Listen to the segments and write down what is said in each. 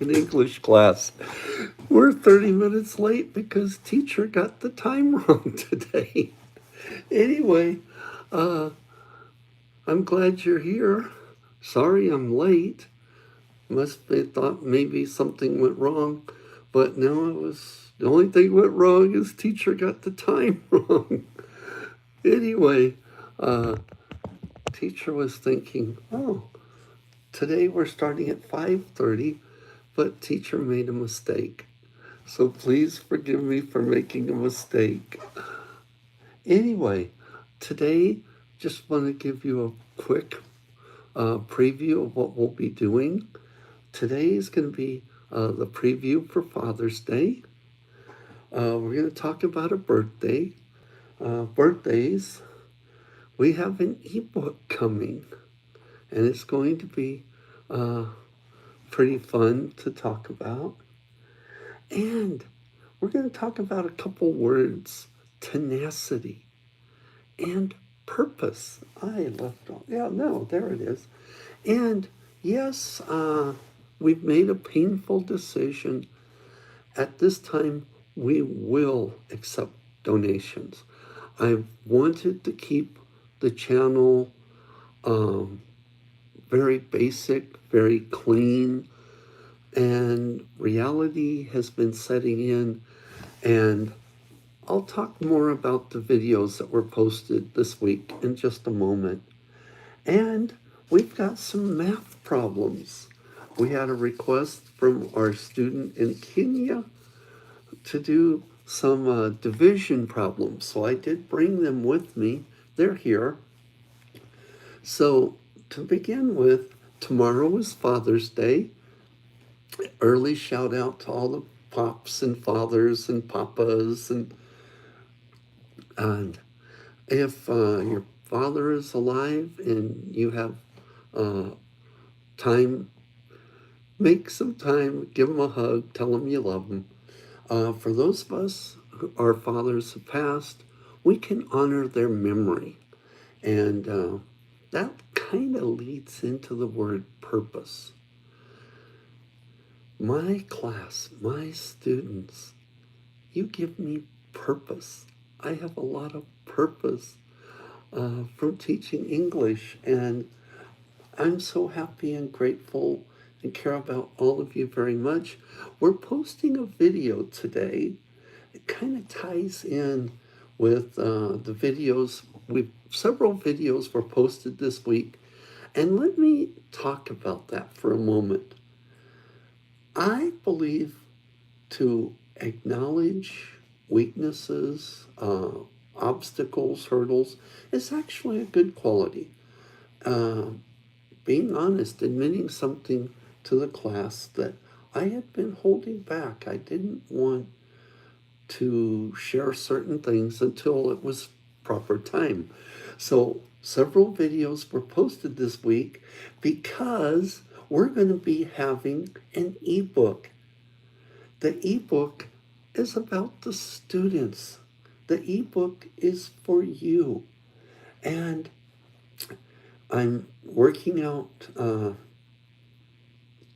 in English class. We're 30 minutes late because teacher got the time wrong today. Anyway, uh, I'm glad you're here. Sorry I'm late. Must be thought maybe something went wrong, but no, it was the only thing went wrong is teacher got the time wrong. Anyway, uh, teacher was thinking, oh, today we're starting at 5:30, but teacher made a mistake. So please forgive me for making a mistake. Anyway, today just want to give you a quick preview of what we'll be doing. Today is going to be the preview for Father's Day. We're going to talk about a birthday. Birthdays. We have an ebook coming, and it's going to be uh, pretty fun to talk about. And we're going to talk about a couple words: tenacity and purpose. I left off. Yeah, no, there it is. And yes, we've made a painful decision. At this time, we will accept donations. I wanted to keep the channel um, very basic, very clean, and reality has been setting in. And I'll talk more about the videos that were posted this week in just a moment. And we've got some math problems. We had a request from our student in Kenya to do some division problems. So I did bring them with me. They're here. So to begin with, tomorrow is Father's Day. Early shout out to all the pops and fathers and papas and if your father is alive and you have uh, time, make some time, give him a hug, tell him you love him. For those of us who our fathers have passed, we can honor their memory. And that kind of leads into the word purpose. My class, my students, you give me purpose. I have a lot of purpose from teaching English, and I'm so happy and grateful and care about all of you very much. We're posting a video today. It kind of ties in with the videos. Several videos were posted this week, and let me talk about that for a moment. I believe to acknowledge weaknesses, obstacles, hurdles is actually a good quality. Uh, being honest, admitting something to the class that I had been holding back. I didn't want to share certain things until it was proper time. So several videos were posted this week because we're going to be having an ebook. The ebook is about the students. The ebook is for you. And I'm working out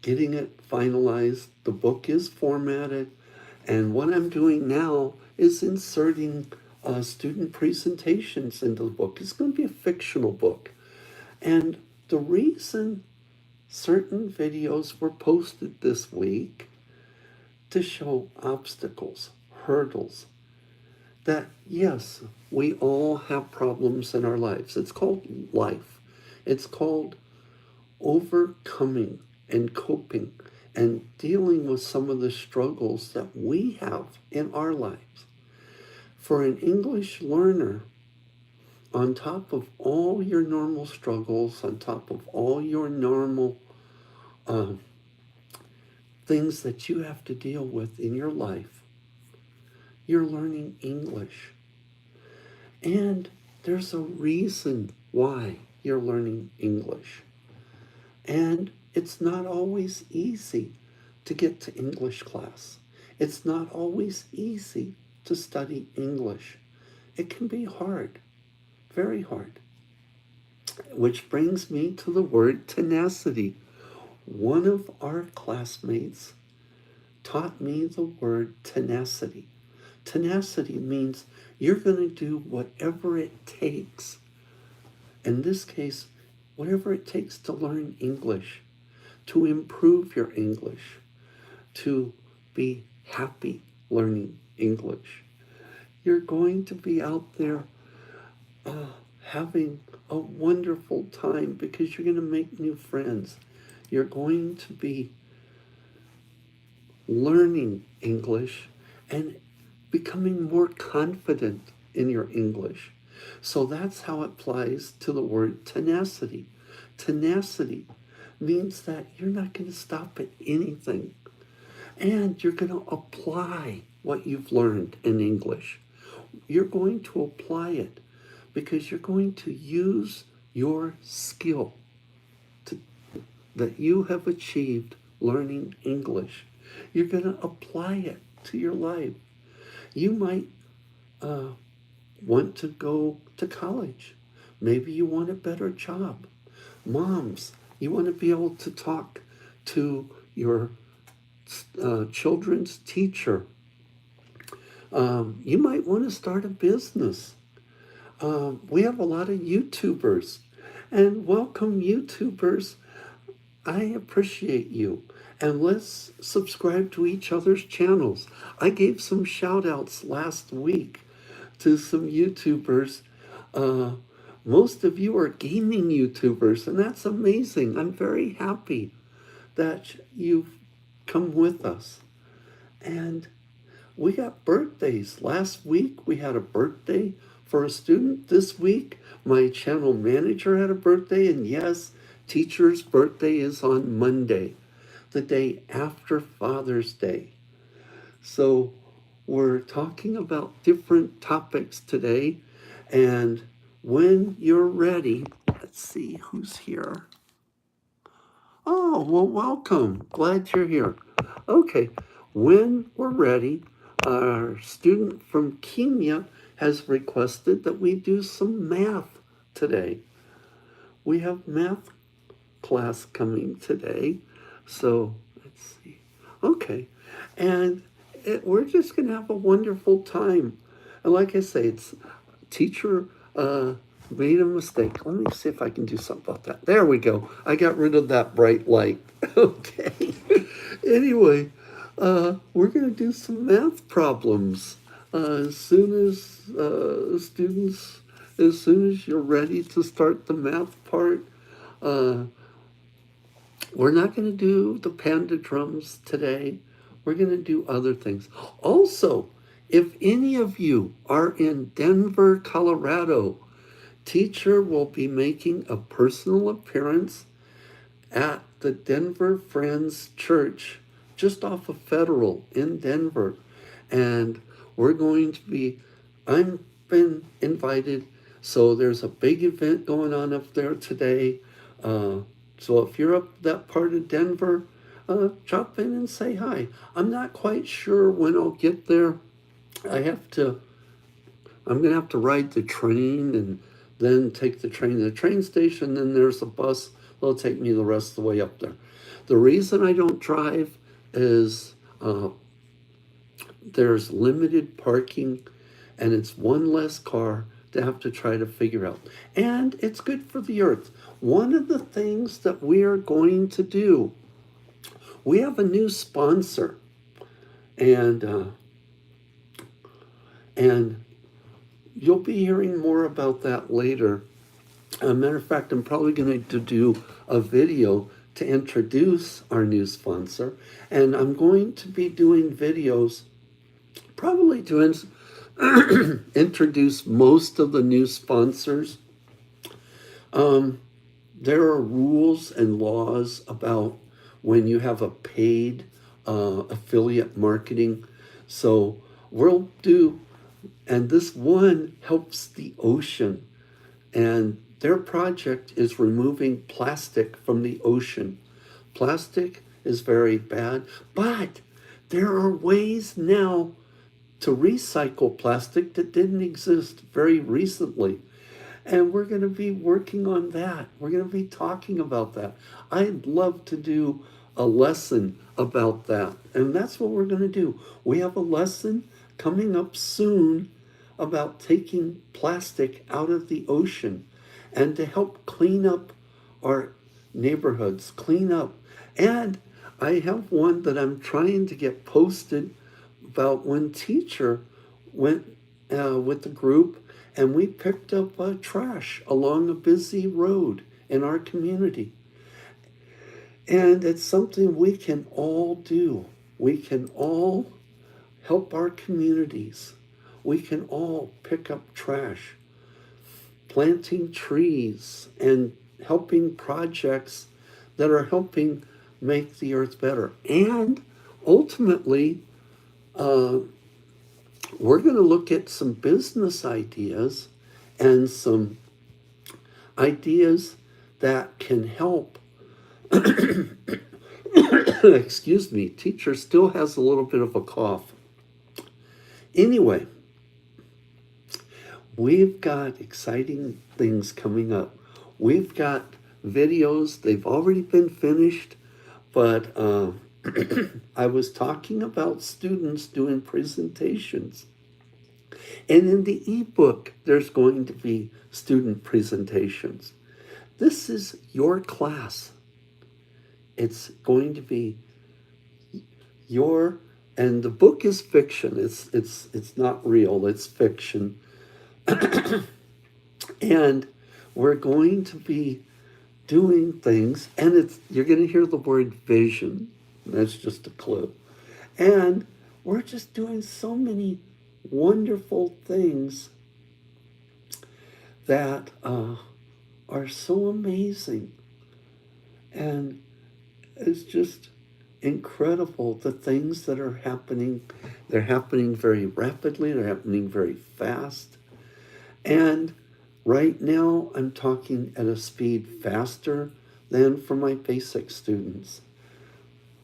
getting it finalized. The book is formatted, and what I'm doing now is inserting student presentations into the book. It's going to be a fictional book. And the reason certain videos were posted this week to show obstacles, hurdles, that yes, we all have problems in our lives. It's called life. It's called overcoming and coping and dealing with some of the struggles that we have in our lives. For an English learner, on top of all your normal struggles, on top of all your normal uh, things that you have to deal with in your life, you're learning English. And there's a reason why you're learning English. And it's not always easy to get to English class. It's not always easy to study English. It can be hard, very hard. Which brings me to the word tenacity. one of our classmates taught me the word tenacity. Tenacity means you're going to do whatever it takes. In this case, whatever it takes to learn English, to improve your English, to be happy learning English. You're going to be out there having a wonderful time because you're going to make new friends. You're going to be learning English and becoming more confident in your English. So that's how it applies to the word tenacity. Tenacity means that you're not going to stop at anything. And you're going to apply what you've learned in English. You're going to apply it because you're going to use your skill that you have achieved learning English. You're going to apply it to your life. You might want to go to college. Maybe you want a better job. Moms, you want to be able to talk to your children's teacher. You might want to start a business. We have a lot of YouTubers, and welcome YouTubers. I appreciate you. And let's subscribe to each other's channels. I gave some shout outs last week to some YouTubers. Most of you are gaming YouTubers, and that's amazing. I'm very happy that you've come with us. And we got birthdays. Last week we had a birthday for a student. This week my channel manager had a birthday, and yes, teacher's birthday is on Monday, the day after Father's Day. So we're talking about different topics today, and when you're ready, let's see who's here. Oh, well, welcome. Glad you're here. Okay, when we're ready, our student from Kenya has requested that we do some math today. We have math class coming today, so let's see. Okay, and we're just going to have a wonderful time. And like I say, it's teacher made a mistake. Let me see if I can do something about that. There we go. I got rid of that bright light. Okay. Anyway, we're going to do some math problems. As soon as students, as soon as you're ready to start the math part, we're not going to do the panda drums today. We're going to do other things. Also, if any of you are in Denver, Colorado, teacher will be making a personal appearance at the Denver Friends Church, just off of Federal in Denver. And we're going to be, I've been invited, so there's a big event going on up there today. So if you're up that part of Denver, drop in and say hi. I'm not quite sure when I'll get there. I'm going to have to ride the train and then take the train to the train station. Then there's a bus that'll take me the rest of the way up there. The reason I don't drive is there's limited parking, and it's one less car to have to try to figure out. And it's good for the earth. One of the things that we are going to do, we have a new sponsor, and you'll be hearing more about that later. As a matter of fact, I'm probably going to do a video to introduce our new sponsor, and I'm going to be doing videos probably to introduce most of the new sponsors. There are rules and laws about when you have a paid affiliate marketing. So we'll do, and this one helps the ocean, and their project is removing plastic from the ocean. Plastic is very bad, but there are ways now to recycle plastic that didn't exist very recently. And we're going to be working on that. We're going to be talking about that. I'd love to do a lesson about that. And that's what we're going to do. We have a lesson coming up soon about taking plastic out of the ocean and to help clean up our neighborhoods, clean up. And I have one that I'm trying to get posted about when teacher went with the group and we picked up trash along a busy road in our community. And it's something we can all do. We can all help our communities. We can all pick up trash, planting trees, and helping projects that are helping make the earth better. And ultimately, we're going to look at some business ideas and some ideas that can help. Excuse me, teacher still has a little bit of a cough. Anyway, we've got exciting things coming up. We've got videos, they've already been finished, but I was talking about students doing presentations. And in the ebook, there's going to be student presentations. This is your class. It's going to be your, and the book is fiction. It's not real. It's fiction. And we're going to be doing things, and you're going to hear the word vision. That's just a clue. And we're just doing so many wonderful things that are so amazing. And it's just incredible the things that are happening. They're happening very rapidly, they're happening very fast. And right now, I'm talking at a speed faster than for my basic students.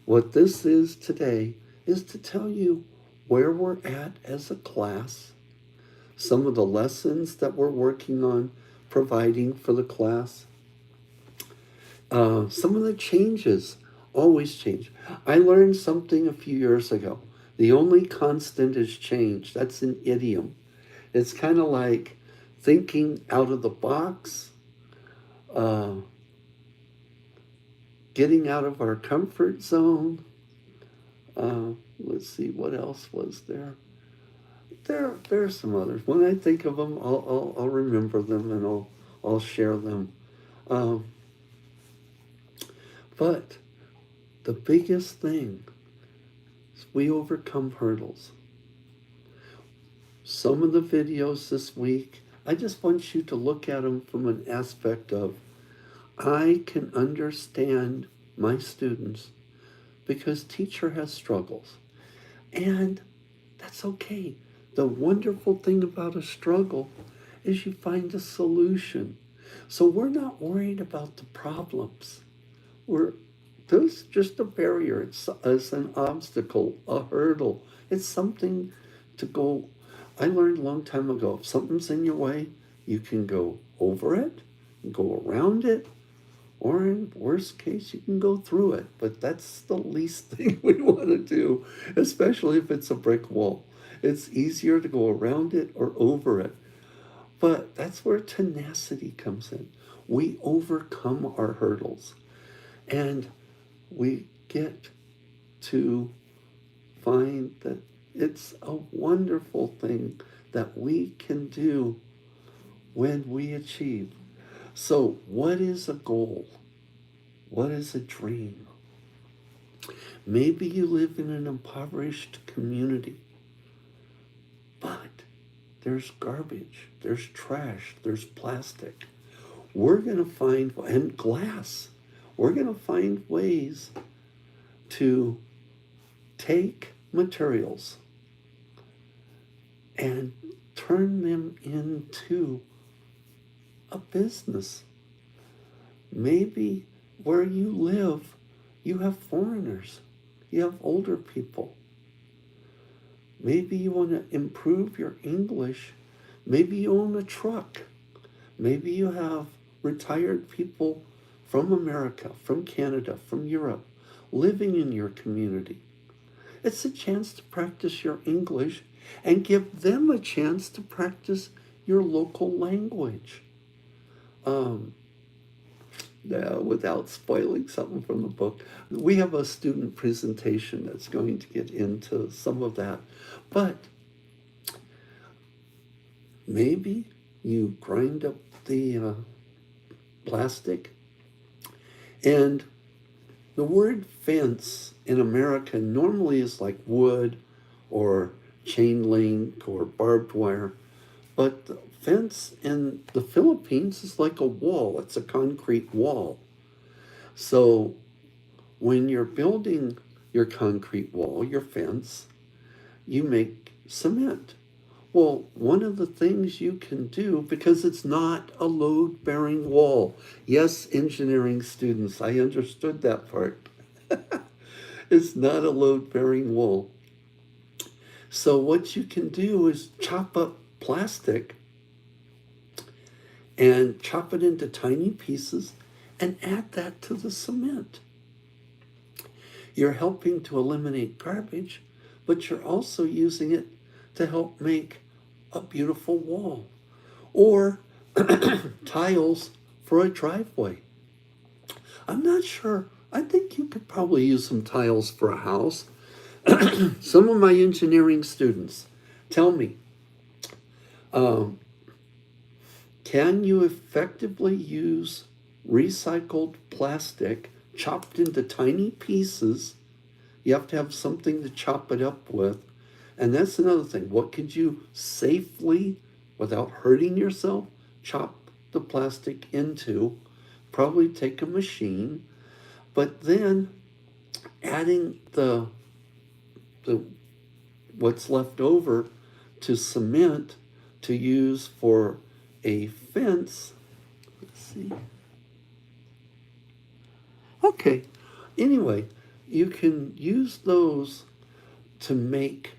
What this is today is to tell you where we're at as a class, some of the lessons that we're working on providing for the class, some of the changes, always change. I learned something a few years ago. The only constant is change. That's an idiom. It's kind of like thinking out of the box, getting out of our comfort zone. Let's see, what else was there? There are some others. When I think of them, I'll remember them and I'll share them. But the biggest thing is we overcome hurdles. Some of the videos this week, I just want you to look at them from an aspect of, I can understand my students because teacher has struggles. And that's okay. The wonderful thing about a struggle is you find a solution. So we're not worried about the problems. There's just a barrier. It's an obstacle, a hurdle. It's something to go. I learned a long time ago, if something's in your way, you can go over it, go around it, or in worst case, you can go through it. But that's the least thing we want to do, especially if it's a brick wall. It's easier to go around it or over it. But that's where tenacity comes in. We overcome our hurdles. And we get to find that it's a wonderful thing that we can do when we achieve. So, what is a goal? What is a dream? Maybe you live in an impoverished community, but there's garbage, there's trash, there's plastic. We're going to find, and glass, we're going to find ways to take materials and turn them into a business. Maybe where you live, you have foreigners, you have older people. Maybe you want to improve your English. Maybe you own a truck. Maybe you have retired people from America, from Canada, from Europe, living in your community. It's a chance to practice your English and give them a chance to practice your local language. Um, Without spoiling something from the book, we have a student presentation that's going to get into some of that. But maybe you grind up the plastic, and the word fence in America normally is like wood or chain link or barbed wire, but the fence in the Philippines is like a wall. It's a concrete wall. So when you're building your concrete wall, your fence, you make cement. Well, one of the things you can do, because it's not a load-bearing wall. Yes, engineering students, I understood that part. It's not a load-bearing wall. So what you can do is chop up plastic and chop it into tiny pieces and add that to the cement. You're helping to eliminate garbage, but you're also using it to help make a beautiful wall or tiles for a driveway. I'm not sure. I think you could probably use some tiles for a house. Some of my engineering students tell me, um, can you effectively use recycled plastic chopped into tiny pieces? You have to have something to chop it up with. And that's another thing. What could you safely, without hurting yourself, chop the plastic into? Probably take a machine, but then adding the what's left over to cement to use for a fence. Let's see. Okay. Anyway, you can use those to make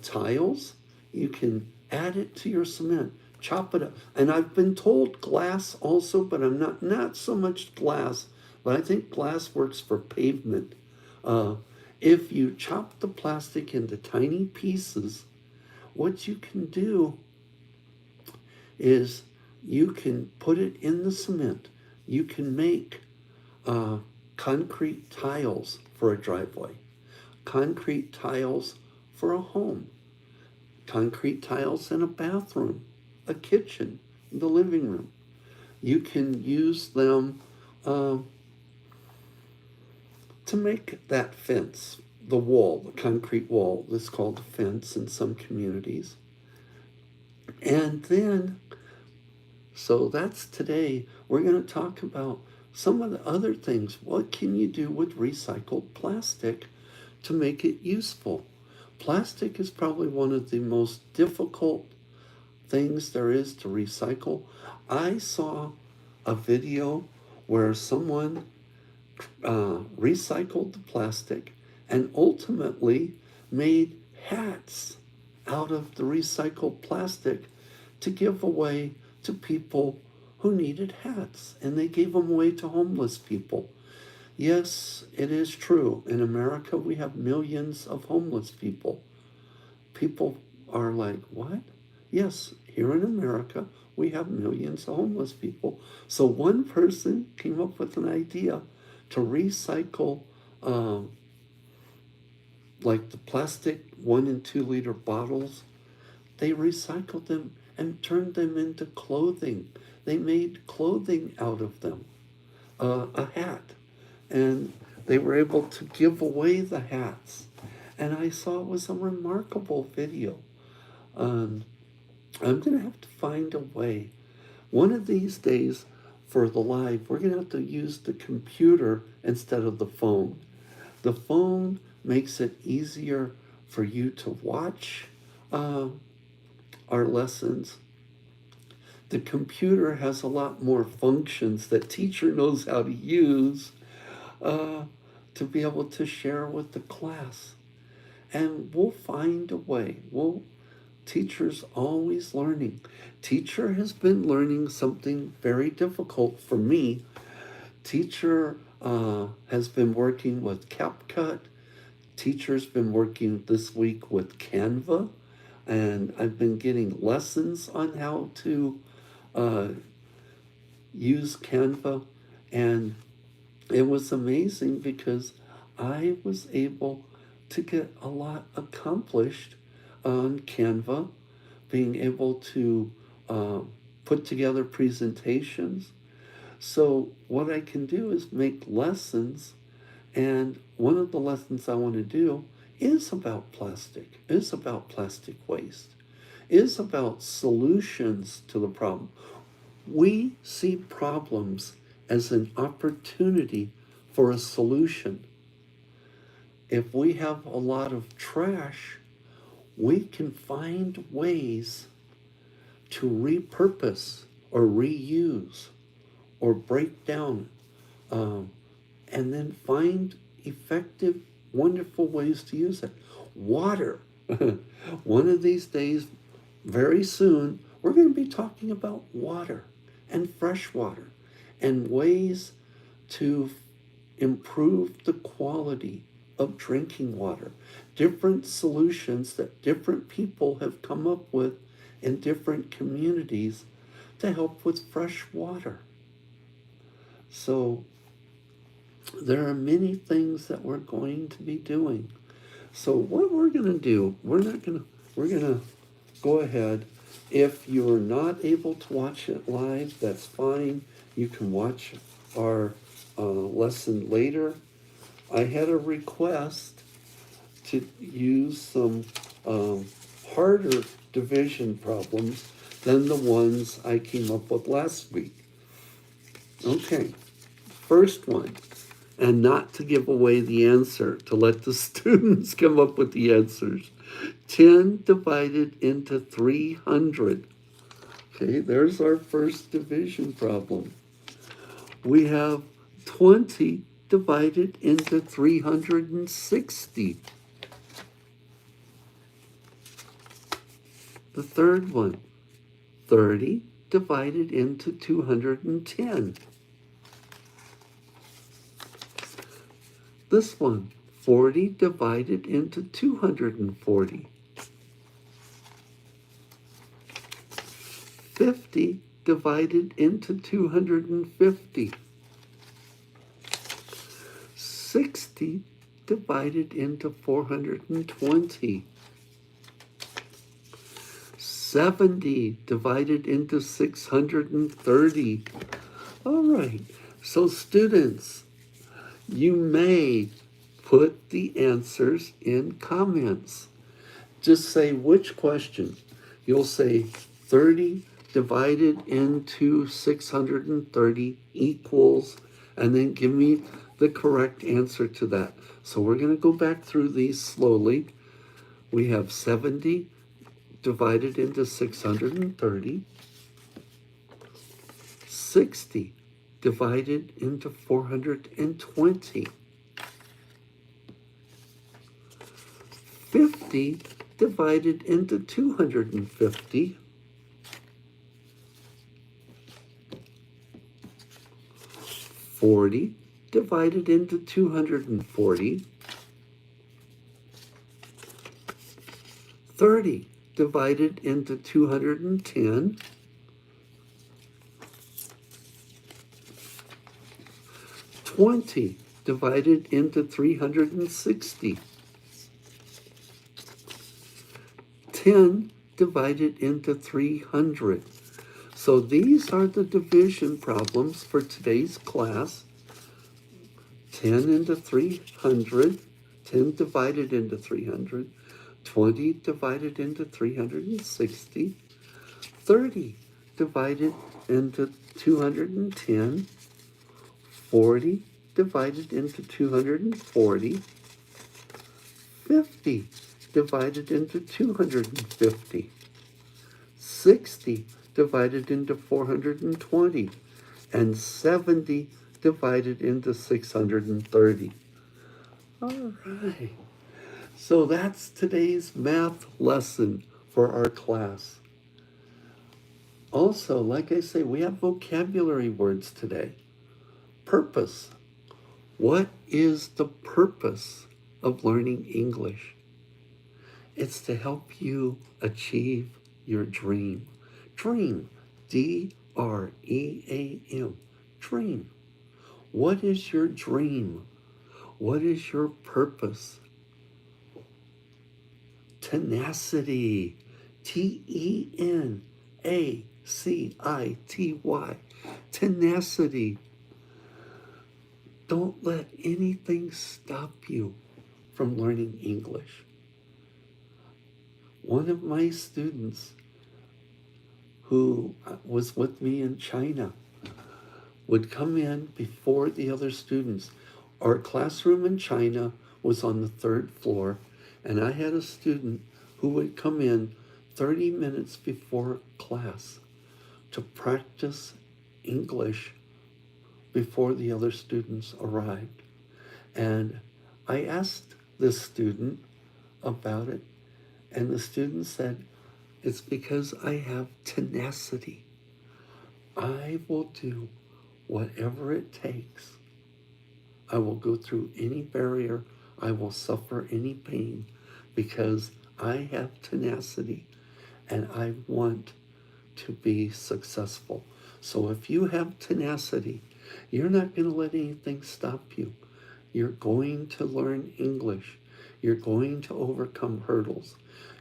tiles. You can add it to your cement, chop it up. And I've been told glass also, but I'm not so much glass, but I think glass works for pavement. If you chop the plastic into tiny pieces, what you can do is you can put it in the cement. You can make concrete tiles for a driveway, concrete tiles for a home, concrete tiles in a bathroom, a kitchen, the living room. You can use them to make that fence, the wall, the concrete wall that's called a fence in some communities. And then, so that's today. We're going to talk about some of the other things. What can you do with recycled plastic to make it useful? Plastic is probably one of the most difficult things there is to recycle. I saw a video where someone recycled the plastic and ultimately made hats out of the recycled plastic to give away to people who needed hats, and they gave them away to homeless people. Yes, it is true. In America, we have millions of homeless people. People are like, what? Yes, here in America, we have millions of homeless people. So one person came up with an idea to recycle like the plastic 1 and 2 liter bottles. They recycled them and turned them into clothing. They made clothing out of them, a hat. And they were able to give away the hats. And I saw it was a remarkable video. I'm going to have to find a way. One of these days for the live, we're going to have to use the computer instead of the phone. The phone makes it easier for you to watch our lessons. The computer has a lot more functions that teacher knows how to use to be able to share with the class. And we'll find a way. Teacher's always learning. Teacher has been learning something very difficult for me. Teacher has been working with CapCut. Teacher's been working this week with Canva. And I've been getting lessons on how to uh, use Canva. And it was amazing because I was able to get a lot accomplished on Canva, being able to uh, put together presentations. So, what I can do is make lessons, and one of the lessons I want to do is about plastic waste, is about solutions to the problem. We see problems as an opportunity for a solution. If we have a lot of trash, we can find ways to repurpose or reuse or break down, and then find effective, wonderful ways to use it. Water. One of these days, very soon, we're going to be talking about water and fresh water and ways to improve the quality of drinking water. Different solutions that different people have come up with in different communities to help with fresh water. So there are many things that we're going to be doing. So what we're going to do, we're going to go ahead. If you're not able to watch it live, that's fine. You can watch our lesson later. I had a request to use some harder division problems than the ones I came up with last week. Okay, first one, and not to give away the answer, to let the students come up with the answers. 10 divided into 300. Okay, there's our first division problem. We have 20 divided into 360. The third one, 30 divided into 210. This one, 40 divided into 240. 50 divided into 250. 60 divided into 420. 70 divided into 630. All right, so students, you may put the answers in comments. Just say which question. You'll say 30 divided into 630 equals, and then give me the correct answer to that. So we're going to go back through these slowly. We have 70 divided into 630, 60 divided into 420, 50 divided into 250, 40 divided into 240, 30 divided into 210, 20 divided into 360, 10 divided into 300. So these are the division problems for today's class. 10 into 300, 10 divided into 300, 20 divided into 360, 30 divided into 210, 40 divided into 240, 50 divided into 250, 60 divided into 420, and 70 divided into 630. All right. So that's today's math lesson for our class. Also, like I say, we have vocabulary words today. Purpose. What is the purpose of learning English? It's to help you achieve your dream. Dream. D-R-E-A-M. Dream. What is your dream? What is your purpose? Tenacity. T-E-N-A-C-I-T-Y. Tenacity. Don't let anything stop you from learning English. One of my students who was with me in China would come in before the other students. Our classroom in China was on the 3rd floor, and I had a student who would come in 30 minutes before class to practice English before the other students arrived. And I asked this student about it, and the student said, it's because I have tenacity. I will do whatever it takes. I will go through any barrier. I will suffer any pain because I have tenacity and I want to be successful. So if you have tenacity, you're not going to let anything stop you. You're going to learn English. You're going to overcome hurdles.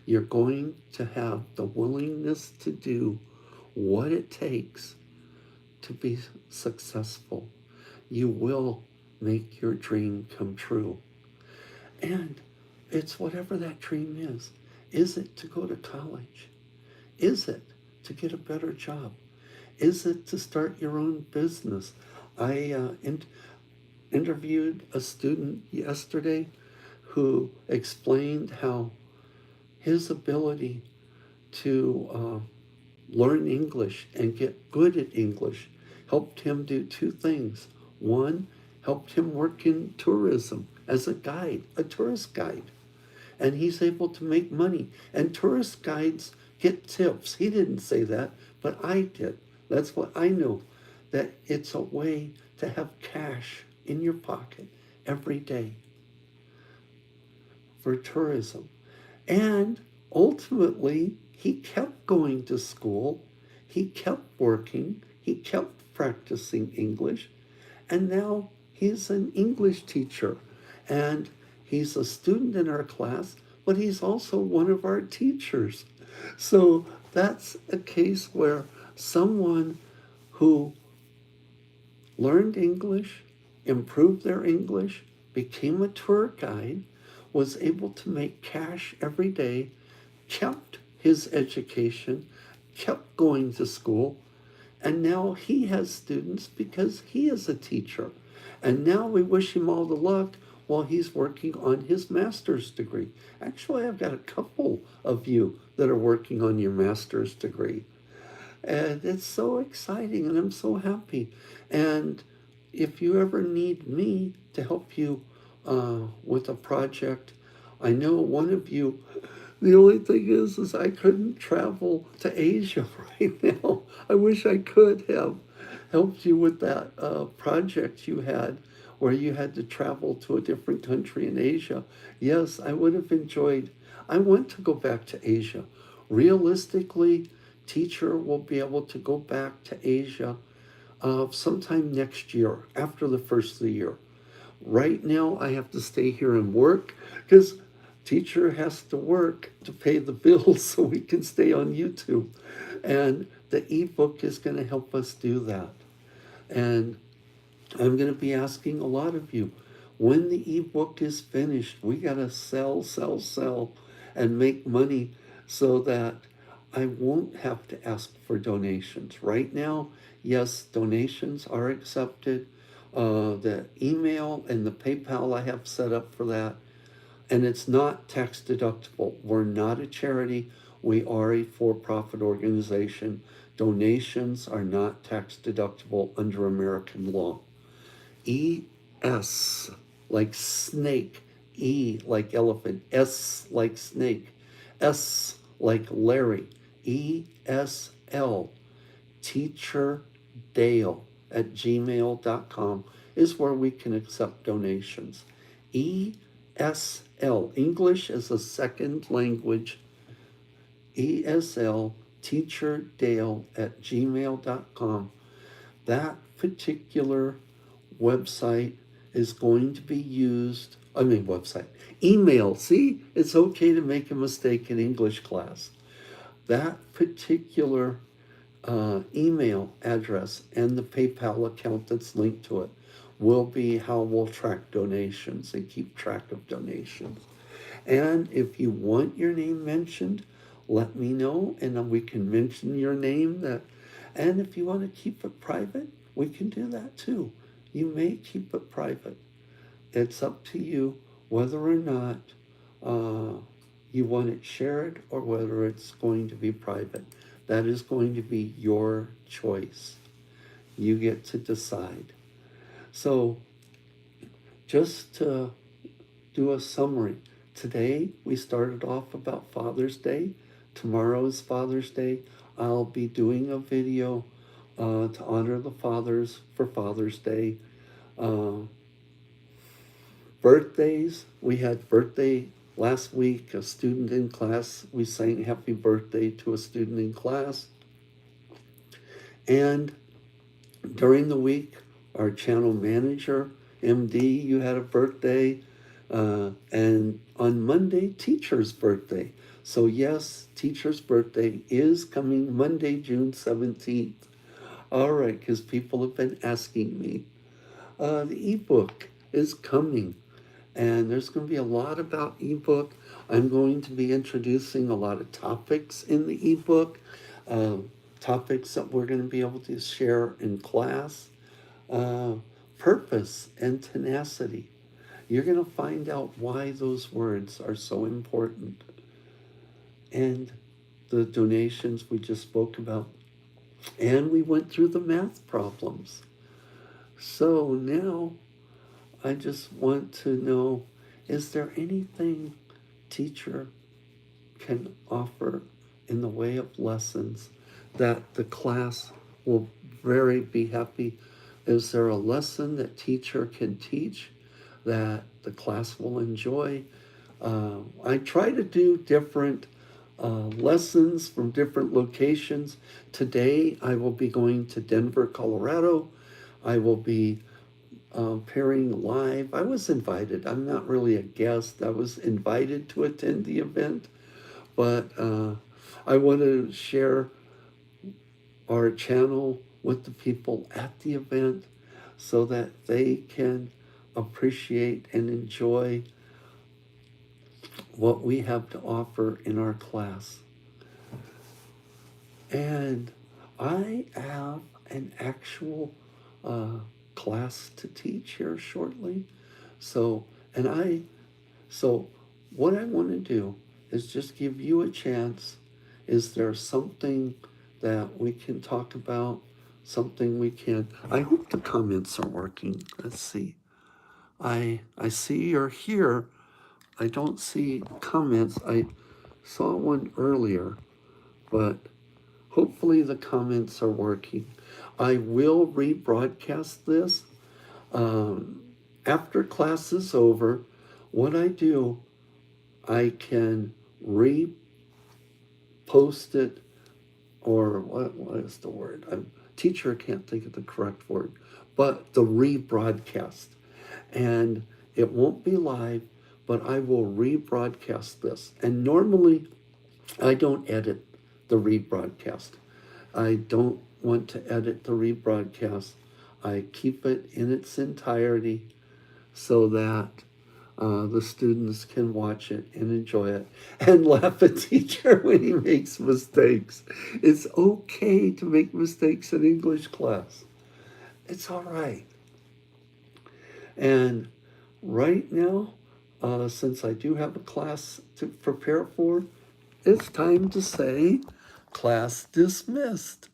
You're going to have the willingness to do what it takes to be successful. You will make your dream come true. And it's whatever that dream is. Is it to go to college? Is it to get a better job? Is it to start your own business? I interviewed a student yesterday who explained how his ability to learn English and get good at English helped him do 2 things. One, helped him work in tourism as a guide, a tourist guide. And he's able to make money. And tourist guides get tips. He didn't say that, but I did. That's what I know, that it's a way to have cash in your pocket every day for tourism. And ultimately, he kept going to school, he kept working, he kept practicing English, and now he's an English teacher. And he's a student in our class, but he's also one of our teachers. So that's a case where someone who learned English, improved their English, became a tour guide, was able to make cash every day, kept his education, kept going to school, and now he has students because he is a teacher. And now we wish him all the luck while he's working on his master's degree. Actually, I've got a couple of you that are working on your master's degree. And it's so exciting, and I'm so happy. And if you ever need me to help you with a project, I know one of you, the only thing is I couldn't travel to Asia right now. I wish I could have helped you with that project you had where you had to travel to a different country in Asia. Yes, I would have enjoyed. I want to go back to Asia. Realistically, teacher will be able to go back to Asia sometime next year, after the first of the year. Right now, I have to stay here and work because teacher has to work to pay the bills so we can stay on YouTube. And the ebook is going to help us do that. And I'm going to be asking a lot of you, when the ebook is finished, we got to sell, and make money so that I won't have to ask for donations. Right now, yes, donations are accepted. The email and the PayPal I have set up for that. And it's not tax deductible. We're not a charity. We are a for-profit organization. Donations are not tax deductible under American law. ES like snake, E like elephant, S like snake, S like Larry, ESL, teacherdale@gmail.com is where we can accept donations. ESL, English as a second language, ESL, teacherdale@gmail.com. That particular website is going to be used, email. See, it's okay to make a mistake in English class. That particular email address and the PayPal account that's linked to it will be how we'll track donations and keep track of donations. And if you want your name mentioned, let me know and we can mention your name. And if you want to keep it private, we can do that too. You may keep it private. It's up to you whether or not you want it shared or whether it's going to be private. That is going to be your choice. You get to decide. So just to do a summary, today we started off about Father's Day. Tomorrow is Father's Day. I'll be doing a video to honor the fathers for Father's Day. Birthdays, we had birthday last week, a student in class. We sang happy birthday to a student in class. And during the week, our channel manager, MD, you had a birthday. And on Monday, teacher's birthday. So yes, teacher's birthday is coming Monday, June 17th. All right, because people have been asking me. The ebook is coming. And there's going to be a lot about ebook. I'm going to be introducing a lot of topics in the ebook, topics that we're going to be able to share in class. Purpose and tenacity. You're going to find out why those words are so important. And the donations we just spoke about. And we went through the math problems. So now I just want to know, is there anything teacher can offer in the way of lessons that the class will very be happy? Is there a lesson that teacher can teach that the class will enjoy? I try to do different lessons from different locations. Today I will be going to Denver, Colorado. I will be appearing live. I was invited. I'm not really a guest. I was invited to attend the event, but I want to share our channel with the people at the event so that they can appreciate and enjoy what we have to offer in our class. And I have an actual class to teach here shortly. So what I want to do is just give you a chance. Is there something that we can talk about? Something we can. I hope the comments are working. Let's see. I see you're here. I don't see comments. I saw one earlier, but hopefully the comments are working. I will rebroadcast this. After class is over, what I do, I can repost it, or what is the word? Teacher can't think of the correct word, but the rebroadcast. And it won't be live, but I will rebroadcast this. And normally I don't edit the rebroadcast. I don't want to edit the rebroadcast. I keep it in its entirety so that the students can watch it and enjoy it and laugh at teacher when he makes mistakes. It's okay to make mistakes in English class. It's all right. And right now, since I do have a class to prepare for, it's time to say, class dismissed.